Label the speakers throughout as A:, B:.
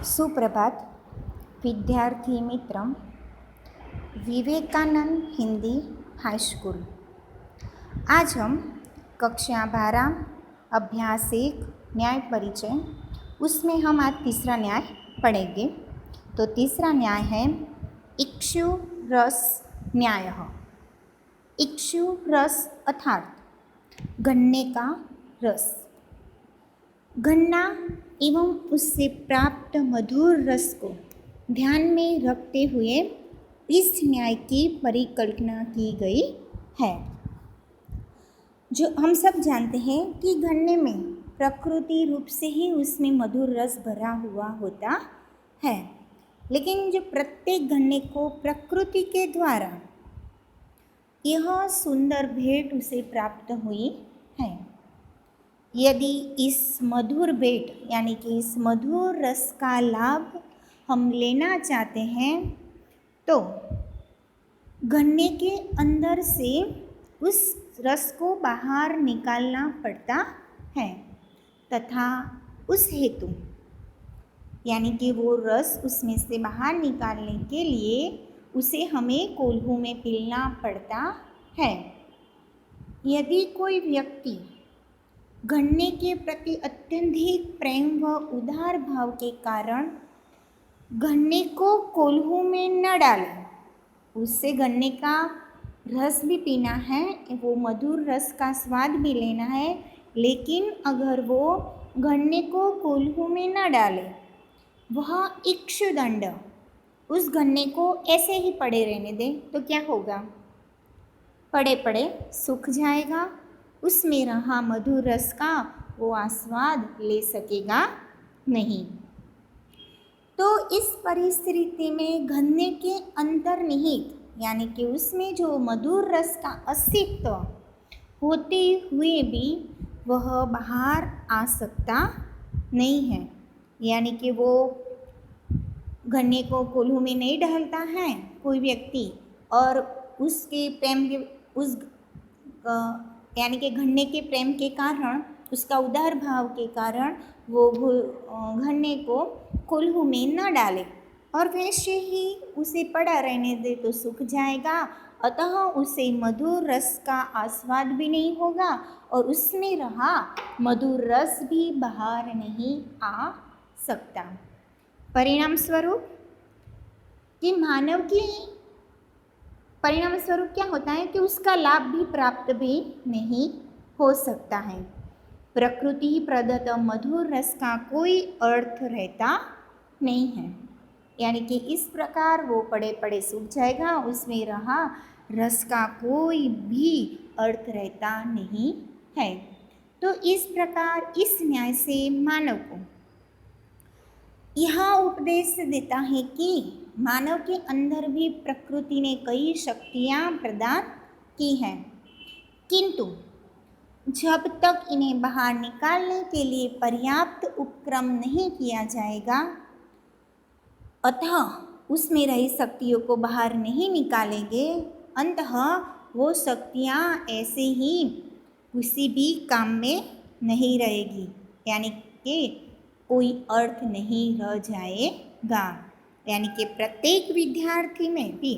A: सुप्रभात विद्यार्थी मित्र। Vivekananda Hindi high school. आज हम कक्षा 12 अभ्यास 1 न्याय परिचय, उसमें हम आज तीसरा न्याय पढ़ेंगे। तो तीसरा न्याय है इक्षु रस न्याय। इक्षु रस अर्थात गन्ने का रस। गन्ना एवं उससे प्राप्त मधुर रस को ध्यान में रखते हुए इस न्याय की परिकल्पना की गई है। जो हम सब जानते हैं कि गन्ने में प्रकृति रूप से ही उसमें मधुर रस भरा हुआ होता है, लेकिन जो प्रत्येक गन्ने को प्रकृति के द्वारा यह सुंदर भेंट उसे प्राप्त हुई है। यदि इस मधुर भेंट यानी कि इस मधुर रस का लाभ हम लेना चाहते हैं तो गन्ने के अंदर से उस रस को बाहर निकालना पड़ता है, तथा उस हेतु यानी कि वो रस उसमें से बाहर निकालने के लिए उसे हमें कोल्हू में पीलना पड़ता है। यदि कोई व्यक्ति गन्ने के प्रति अत्यधिक प्रेम व उदार भाव के कारण गन्ने को कोल्हू में न डाले, उससे गन्ने का रस भी पीना है, वो मधुर रस का स्वाद भी लेना है, लेकिन अगर वो गन्ने को कोल्हू में न डाले, वह इक्षुदंड उस गन्ने को ऐसे ही पड़े रहने दे तो क्या होगा? पड़े पड़े सूख जाएगा, उसमें रहा मधुर रस का वो आस्वाद ले सकेगा नहीं। तो इस परिस्थिति में गन्ने के अंतर्निहित यानी कि उसमें जो मधुर रस का अस्तित्व होते हुए भी वह बाहर आ सकता नहीं है। यानी कि वो गन्ने को कोल्हू में नहीं डालता है कोई व्यक्ति, और उसके प्रेम के उस यानी कि गन्ने के प्रेम के कारण, उसका उदार भाव के कारण वो गन्ने को कोल्हू में न डाले और वैसे ही उसे पड़ा रहने दे तो सूख जाएगा, अतः उसे मधुर रस का आस्वाद भी नहीं होगा और उसमें रहा मधुर रस भी बाहर नहीं आ सकता। परिणाम स्वरूप क्या होता है कि उसका लाभ भी प्राप्त भी नहीं हो सकता है। प्रकृति प्रदत्त मधुर रस का कोई अर्थ रहता नहीं है। यानी कि इस प्रकार वो पड़े पड़े सूख जाएगा, उसमें रहा रस का कोई भी अर्थ रहता नहीं है। तो इस प्रकार इस न्याय से मानव को यह उपदेश देता है कि मानव के अंदर भी प्रकृति ने कई शक्तियाँ प्रदान की हैं, किंतु जब तक इन्हें बाहर निकालने के लिए पर्याप्त उपक्रम नहीं किया जाएगा, अतः उसमें रही शक्तियों को बाहर नहीं निकालेंगे, अंततः वो शक्तियाँ ऐसे ही किसी भी काम में नहीं रहेगी, यानी कि कोई अर्थ नहीं रह जाएगा। यानी कि प्रत्येक विद्यार्थी में भी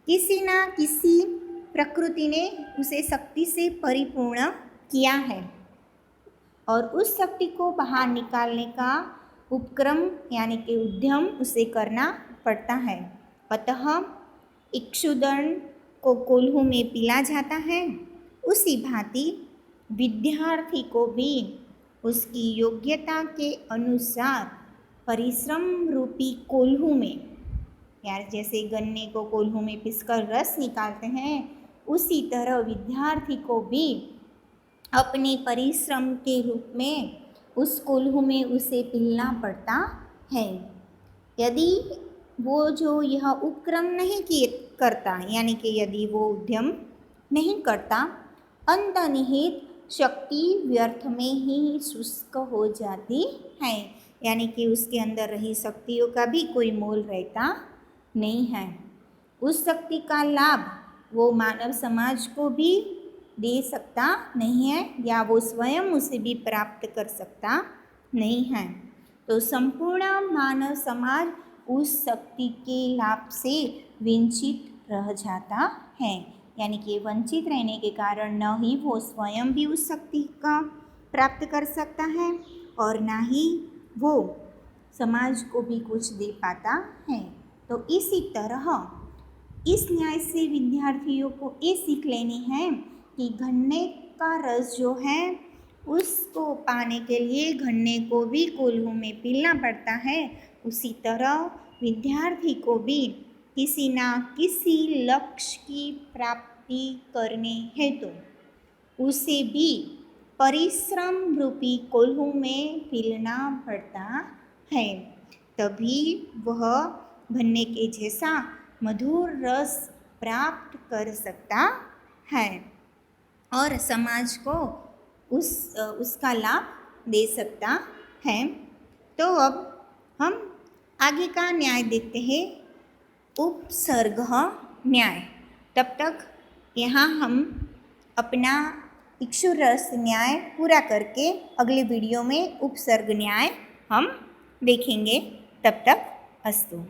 A: किसी ना किसी प्रकृति ने उसे शक्ति से परिपूर्ण किया है और उस शक्ति को बाहर निकालने का उपक्रम यानी कि उद्यम उसे करना पड़ता है। अतः इक्षुदंड को कोल्हू में पीला जाता है, उसी भांति विद्यार्थी को भी उसकी योग्यता के अनुसार परिश्रम रूपी कोल्हू में, यार जैसे गन्ने को कोल्हू में पीसकर रस निकालते हैं, उसी तरह विद्यार्थी को भी अपने परिश्रम के रूप में उस कोल्हू में उसे पीलना पड़ता है। यदि वो जो यह उपक्रम नहीं करता, यानी कि यदि वो उद्यम नहीं करता, अंतर्निहित शक्ति व्यर्थ में ही शुष्क हो जाती है। यानी कि उसके अंदर रही शक्तियों का भी कोई मोल रहता नहीं है। उस शक्ति का लाभ वो मानव समाज को भी दे सकता नहीं है, या वो स्वयं उसे भी प्राप्त कर सकता नहीं है। तो संपूर्ण मानव समाज उस शक्ति के लाभ से वंचित रह जाता है। यानी कि वंचित रहने के कारण न ही वो स्वयं भी उस शक्ति का प्राप्त कर सकता है और ना ही वो समाज को भी कुछ दे पाता है। तो इसी तरह इस न्याय से विद्यार्थियों को ये सीख लेनी है कि गन्ने का रस जो है उसको पाने के लिए गन्ने को भी कोल्हू में पीलना पड़ता है। उसी तरह विद्यार्थी को भी किसी ना किसी लक्ष्य की प्राप्ति करने हेतु उसे भी परिश्रम रूपी कोल्हू में पीलना पड़ता है, तभी वह गन्ने के जैसा मधुर रस प्राप्त कर सकता है और समाज को उसका लाभ दे सकता है। तो अब हम आगे का न्याय देखते हैं, उपसर्ग न्याय। तब तक यहाँ हम अपना इक्षुरस न्याय पूरा करके अगले वीडियो में उपसर्ग न्याय हम देखेंगे। तब तक अस्तु।